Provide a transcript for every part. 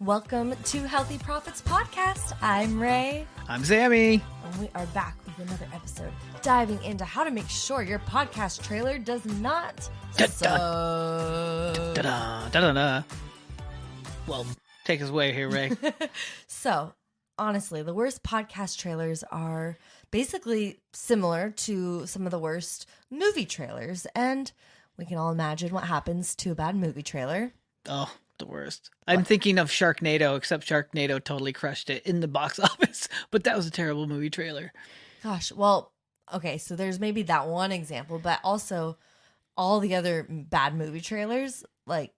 Welcome to Healthy Profits Podcast. I'm Ray. I'm Sammy. And we are back with another episode diving into how to make sure your podcast trailer does not suck. Well, take us away here, Ray. So, honestly, the worst podcast trailers are basically similar to some of the worst movie trailers. And we can all imagine what happens to a bad movie trailer. Oh, the worst. I'm thinking of Sharknado, except Sharknado totally crushed it in the box office. But that was a terrible movie trailer. Gosh, well, okay, so there's maybe that one example, but also all the other bad movie trailers, like,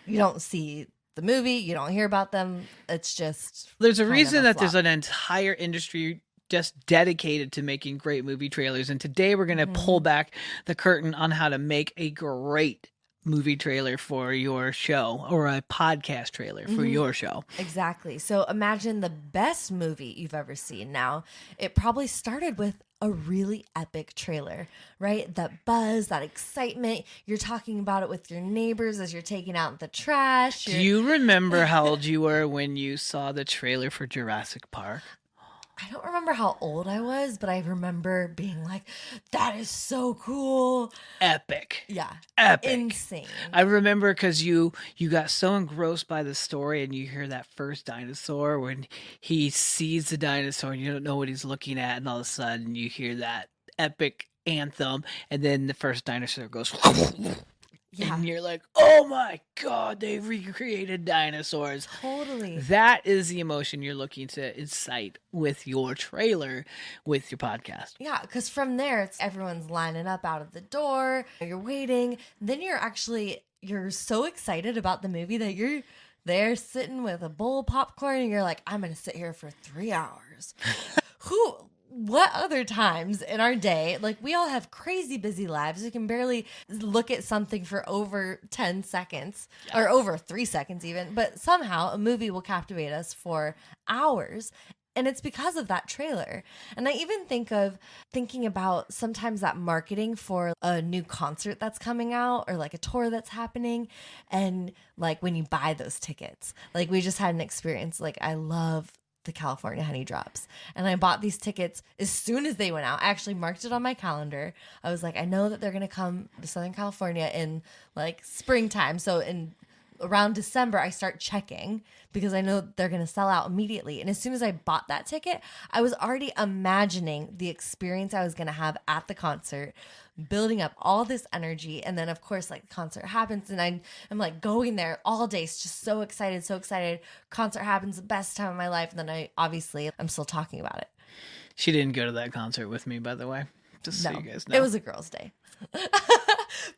you don't see the movie, you don't hear about them. It's just there's a reason that there's an entire industry just dedicated to making great movie trailers. And today we're going to pull back the curtain on how to make a great movie trailer for your show, or a podcast trailer for your show. Exactly. So imagine the best movie you've ever seen. Now, it probably started with a really epic trailer, right? That buzz, that excitement. You're talking about it with your neighbors as you're taking out the trash. Do you remember how old you were when you saw the trailer for Jurassic Park? I don't remember how old I was, but I remember being like, that is so cool. Epic. Yeah. Epic. Insane. I remember because you got so engrossed by the story, and you hear that first dinosaur when he sees the dinosaur and you don't know what he's looking at, and all of a sudden you hear that epic anthem, and then the first dinosaur goes Yeah. and you're like, oh my God, they recreated dinosaurs. Totally. That is the emotion you're looking to incite with your trailer, with your podcast. Yeah, because from there, it's everyone's lining up out of the door. You're waiting. Then you're so excited about the movie that you're there sitting with a bowl of popcorn and you're like, I'm going to sit here for 3 hours. What other times in our day, like, we all have crazy busy lives. We can barely look at something for over 10 seconds or over 3 seconds even, but somehow a movie will captivate us for hours. And it's because of that trailer. And I even thinking about sometimes that marketing for a new concert that's coming out, or like a tour that's happening. And like when you buy those tickets, like we just had an experience. Like, I love the California Honey Drops, and I bought these tickets as soon as they went out. I actually marked it on my calendar. I was like, I know that they're going to come to Southern California in like springtime. So around December, I start checking because I know they're going to sell out immediately. And as soon as I bought that ticket, I was already imagining the experience I was going to have at the concert, building up all this energy. And then, of course, like, the concert happens, and I'm like going there all day. It's just so excited, so excited. Concert happens, the best time of my life. And then I'm still talking about it. She didn't go to that concert with me, by the way. Just so you guys know. It was a girl's day.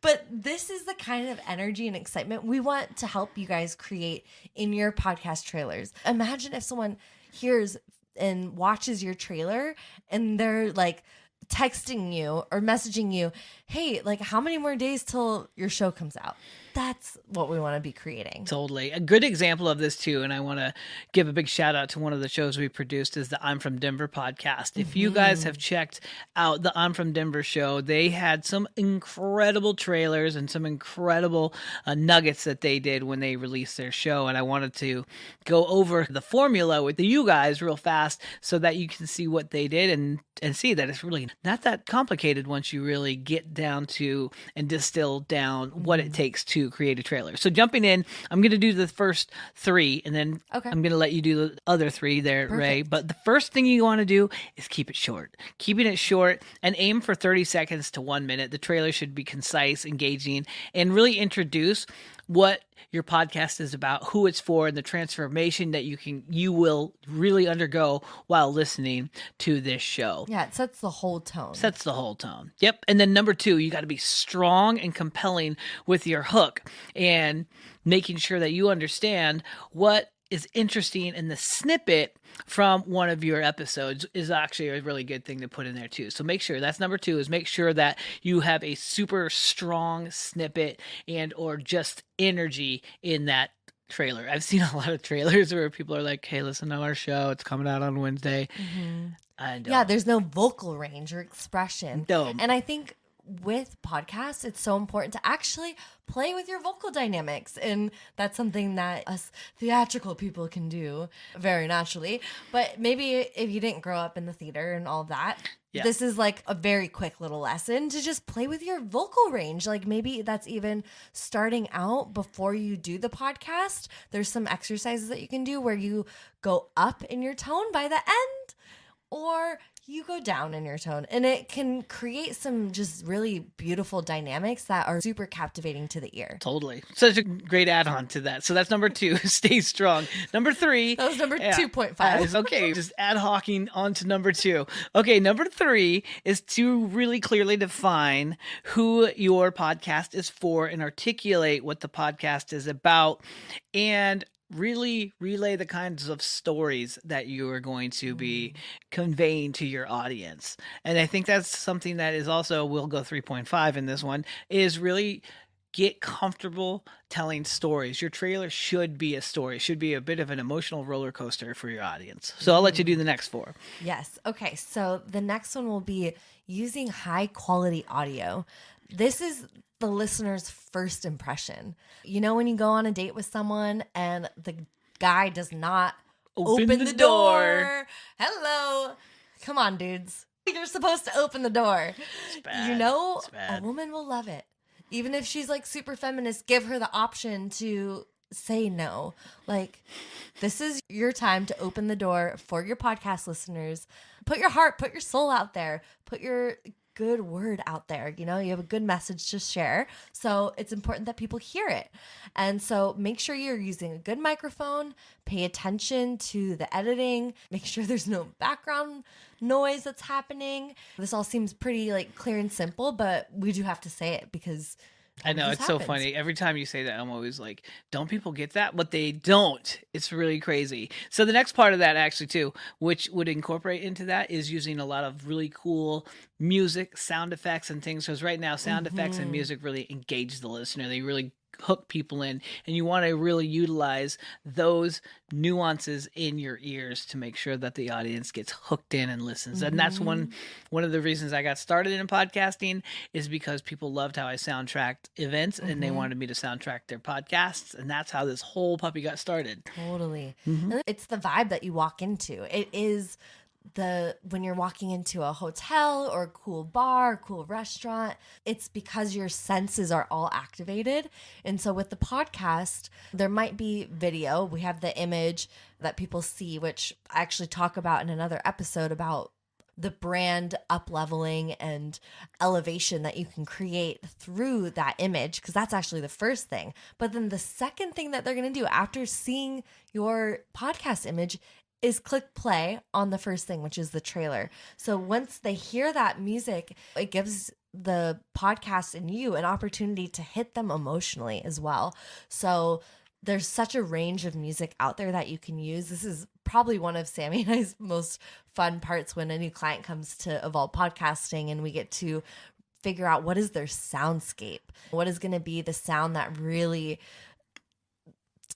But this is the kind of energy and excitement we want to help you guys create in your podcast trailers. Imagine if someone hears and watches your trailer and they're like texting you or messaging you, hey, like, how many more days till your show comes out? That's what we want to be creating. Totally. A good example of this too, and I want to give a big shout out to one of the shows we produced, is the I'm from Denver podcast. If you guys have checked out the I'm from Denver show, they had some incredible trailers and some incredible nuggets that they did when they released their show. And I wanted to go over the formula with you guys real fast so that you can see what they did and see that it's really not that complicated once you really get down to and distill down what it takes to create a trailer. So jumping in, I'm going to do the first 3, and then I'm going to let you do the other 3 there, Perfect. Ray. But the first thing you want to do is keep it short. Keeping it short and aim for 30 seconds to 1 minute. The trailer should be concise, engaging, and really introduce what your podcast is about, who it's for, and the transformation that you will really undergo while listening to this show. Yeah, it sets the whole tone. Yep. And then number 2, you got to be strong and compelling with your hook, and making sure that you understand what is interesting in the snippet from one of your episodes is actually a really good thing to put in there too. So make sure that's number 2, is make sure that you have a super strong snippet and or just energy in that trailer. I've seen a lot of trailers where people are like, hey, listen to our show. It's coming out on Wednesday. Yeah, there's no vocal range or expression. No. And I think with podcasts, it's so important to actually play with your vocal dynamics. And that's something that us theatrical people can do very naturally. But maybe if you didn't grow up in the theater and all that, this is like a very quick little lesson to just play with your vocal range. Like maybe that's even starting out before you do the podcast. There's some exercises that you can do where you go up in your tone by the end, or you go down in your tone, and it can create some just really beautiful dynamics that are super captivating to the ear. Totally. Such a great add-on to that. So that's number 2, stay strong. Number 3. That was number 2.5. Okay, just ad hocing on to number 2. Okay, number 3 is to really clearly define who your podcast is for and articulate what the podcast is about, and really relay the kinds of stories that you are going to be conveying to your audience. And I think that's something that is also, we'll go 3.5 in this one, is really get comfortable telling stories. Your trailer should be a story, should be a bit of an emotional roller coaster for your audience. So I'll let you do the next 4. Yes. Okay. So the next one will be using high quality audio. This is the listener's first impression. You know, when you go on a date with someone and the guy does not open the door. Hello. Come on, dudes. You're supposed to open the door. It's bad. You know, It's bad. A woman will love it. Even if she's like super feminist, give her the option to say no. Like, this is your time to open the door for your podcast listeners. Put your heart, put your soul out there. Put your good word out there. You know, you have a good message to share. So it's important that people hear it. And so make sure you're using a good microphone, pay attention to the editing, make sure there's no background noise that's happening. This all seems pretty like clear and simple, but we do have to say it because I know, it's so funny. Every time you say that, I'm always like, don't people get that? But they don't. It's really crazy. So the next part of that actually too, which would incorporate into that, is using a lot of really cool music, sound effects and things. Because right now, sound effects and music really engage the listener. They really hook people in, and you want to really utilize those nuances in your ears to make sure that the audience gets hooked in and listens. And that's one of the reasons I got started in podcasting, is because people loved how I soundtracked events and they wanted me to soundtrack their podcasts, and that's how this whole puppy got started. Totally. It's the vibe that you walk into. It is when you're walking into a hotel or a cool bar, cool restaurant, it's because your senses are all activated. And so with the podcast, there might be video. We have the image that people see, which I actually talk about in another episode about the brand up-leveling and elevation that you can create through that image, because that's actually the first thing. But then the second thing that they're going to do after seeing your podcast image is click play on the first thing, which is the trailer. So once they hear that music, it gives the podcast and you an opportunity to hit them emotionally as well. So there's such a range of music out there that you can use. This is probably one of Sammy and I's most fun parts when a new client comes to Evolve Podcasting and we get to figure out what is their soundscape. What is going to be the sound that really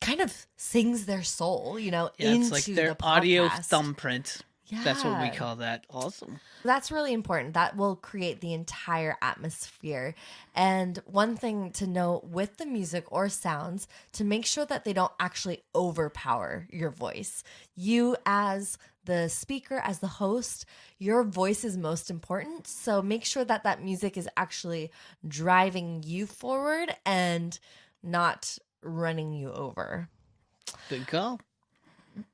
kind of sings their soul, you know, into it's like their the audio podcast. Thumbprint. Yeah. That's what we call that. Awesome. That's really important. That will create the entire atmosphere. And one thing to note with the music or sounds, to make sure that they don't actually overpower your voice. You as the speaker, as the host, your voice is most important. So make sure that that music is actually driving you forward and not running you over. Good call.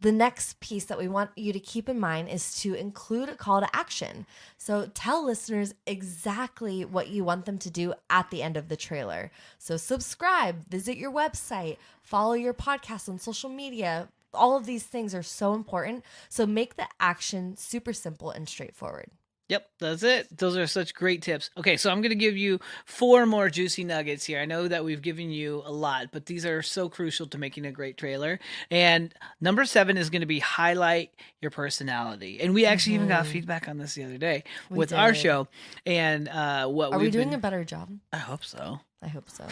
The next piece that we want you to keep in mind is to include a call to action. So tell listeners exactly what you want them to do at the end of the trailer. So subscribe, visit your website, follow your podcast on social media. All of these things are so important. So make the action super simple and straightforward. Yep, that's it. Those are such great tips. Okay, so I'm going to give you 4 more juicy nuggets here. I know that we've given you a lot, but these are so crucial to making a great trailer. And number 7 is going to be highlight your personality. And we actually even got feedback on this the other day with our show. And are we doing a better job? I hope so. I hope so.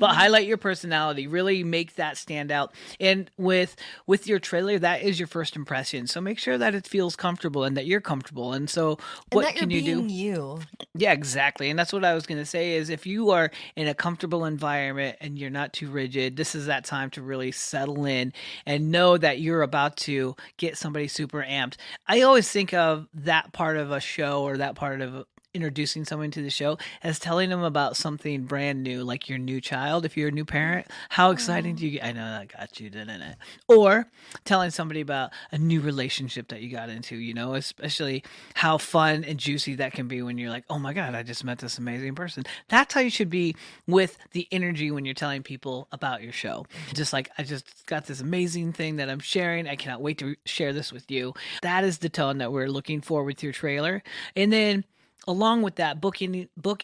But highlight your personality, really make that stand out. And with your trailer, that is your first impression. So make sure that it feels comfortable and that you're comfortable. And so what can you do? You. Yeah, exactly. And that's what I was going to say is if you are in a comfortable environment and you're not too rigid, this is that time to really settle in and know that you're about to get somebody super amped. I always think of that part of a show or that part of introducing someone to the show as telling them about something brand new, like your new child. If you're a new parent, how exciting do you get? I know that got you, didn't it? Or telling somebody about a new relationship that you got into, especially how fun and juicy that can be when you're like, oh my God, I just met this amazing person. That's how you should be with the energy when you're telling people about your show. Just like, I just got this amazing thing that I'm sharing. I cannot wait to share this with you. That is the tone that we're looking for with your trailer. And then along with that, book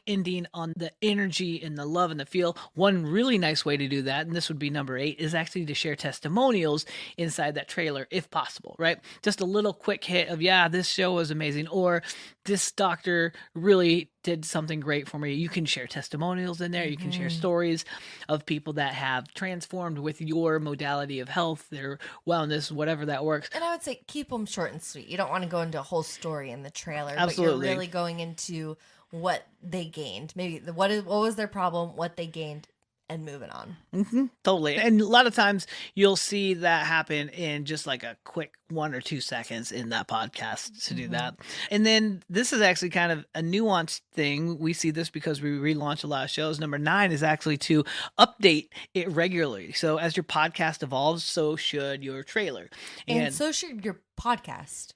ending on the energy and the love and the feel. One really nice way to do that, and this would be number 8, is actually to share testimonials inside that trailer, if possible, right? Just a little quick hit of, yeah, this show was amazing, or this doctor really did something great for me. You can share testimonials in there. You can share stories of people that have transformed with your modality of health, their wellness, whatever that works. And I would say keep them short and sweet. You don't want to go into a whole story in the trailer, Absolutely. But you're really going into what they gained. Maybe what was their problem, what they gained, and moving on. Totally. And a lot of times you'll see that happen in just like a quick 1 or 2 seconds in that podcast to do that. And then this is actually kind of a nuanced thing. We see this because we relaunch a lot of shows. Number 9 is actually to update it regularly. So as your podcast evolves, so should your trailer. And so should your podcast.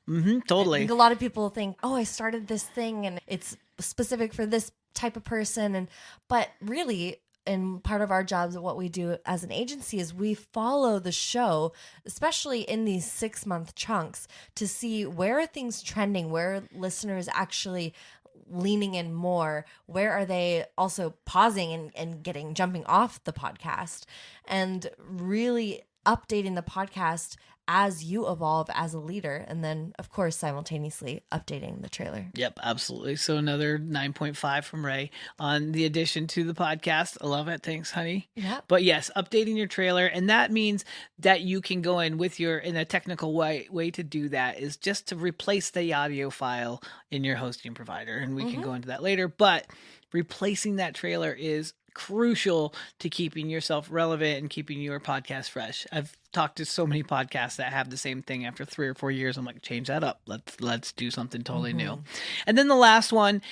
Totally. I think a lot of people think, oh, I started this thing and it's specific for this type of person. But really, and part of our jobs, what we do as an agency is we follow the show, especially in these 6-month chunks, to see where are things trending, where are listeners actually leaning in more, where are they also pausing and jumping off the podcast, and really updating the podcast as you evolve as a leader, and then of course simultaneously updating the trailer. Yep, absolutely. So another 9.5 from Ray on the addition to the podcast. I love it. Thanks, honey. Yeah. But yes, updating your trailer, and that means that you can go in with in a technical way to do that is just to replace the audio file in your hosting provider, and we can go into that later. But replacing that trailer is crucial to keeping yourself relevant and keeping your podcast fresh. I've talked to so many podcasts that have the same thing after 3 or 4 years. I'm like, change that up. Let's do something totally new. And then the last one,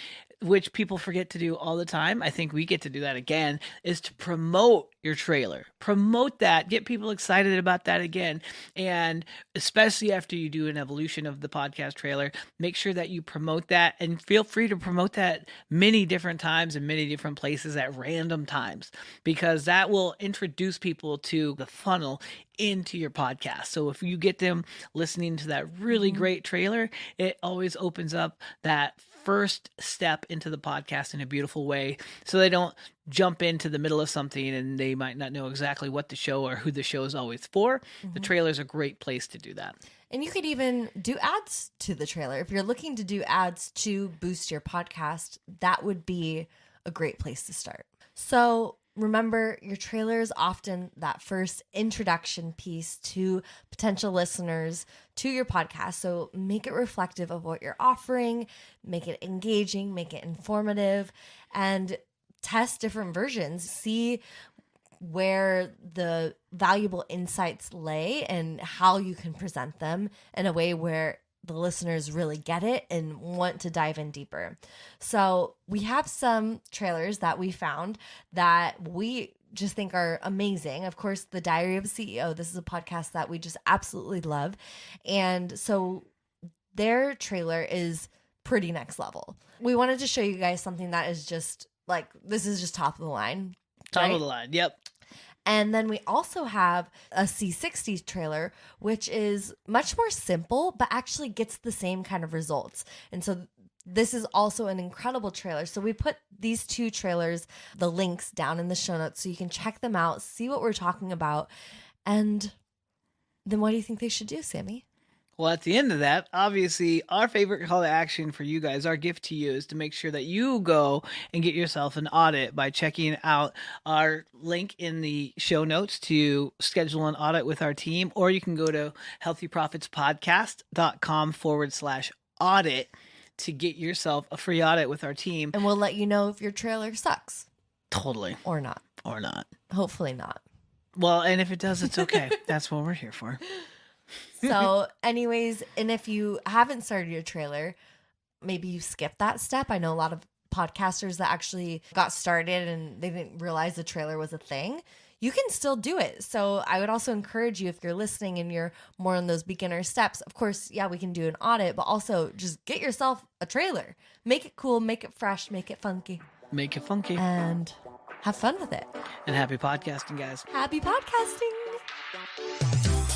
which people forget to do all the time, I think we get to do that again, is to promote your trailer. Promote that. Get people excited about that again. And especially after you do an evolution of the podcast trailer, make sure that you promote that, and feel free to promote that many different times in many different places at random times, because that will introduce people to the funnel into your podcast. So if you get them listening to that really great trailer, it always opens up that first step into the podcast in a beautiful way, so they don't jump into the middle of something and they might not know exactly what the show or who the show is always for. The trailer is a great place to do that. And you could even do ads to the trailer. If you're looking to do ads to boost your podcast, that would be a great place to start. So remember, your trailer is often that first introduction piece to potential listeners to your podcast. So make it reflective of what you're offering, make it engaging, make it informative, and test different versions. See where the valuable insights lay and how you can present them in a way where the listeners really get it and want to dive in deeper. So we have some trailers that we found that we just think are amazing. Of course, The Diary of a CEO. This is a podcast that we just absolutely love. And so their trailer is pretty next level. We wanted to show you guys something that is just like, this is just top of the line. Top right? of the line. Yep. And then we also have a C60 trailer, which is much more simple, but actually gets the same kind of results. And so this is also an incredible trailer. So we put these 2 trailers, the links down in the show notes, so you can check them out, see what we're talking about. And then what do you think they should do, Sammy? Well, at the end of that, obviously, our favorite call to action for you guys, our gift to you, is to make sure that you go and get yourself an audit by checking out our link in the show notes to schedule an audit with our team, or you can go to healthyprofitspodcast.com/audit to get yourself a free audit with our team. And we'll let you know if your trailer sucks. Totally. Or not. Or not. Hopefully not. Well, and if it does, it's okay. That's what we're here for. So anyways, and if you haven't started your trailer, maybe you skipped that step. I know a lot of podcasters that actually got started and they didn't realize the trailer was a thing. You can still do it. So I would also encourage you, if you're listening and you're more on those beginner steps, of course, yeah, we can do an audit, but also just get yourself a trailer. Make it cool, make it fresh, make it funky. Make it funky. And have fun with it. And happy podcasting, guys. Happy podcasting.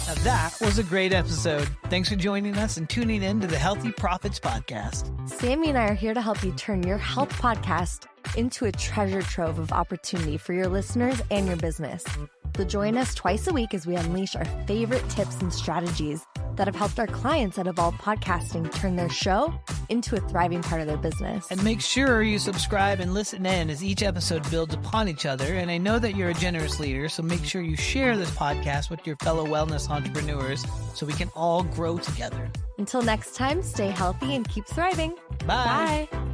Now that was a great episode. Thanks for joining us and tuning in to the Healthy Profits Podcast. Sammy and I are here to help you turn your health podcast into a treasure trove of opportunity for your listeners and your business. So join us twice a week as we unleash our favorite tips and strategies that have helped our clients at Evolve Podcasting turn their show into a thriving part of their business. And make sure you subscribe and listen in as each episode builds upon each other. And I know that you're a generous leader, so make sure you share this podcast with your fellow wellness entrepreneurs so we can all grow together. Until next time, stay healthy and keep thriving. Bye. Bye.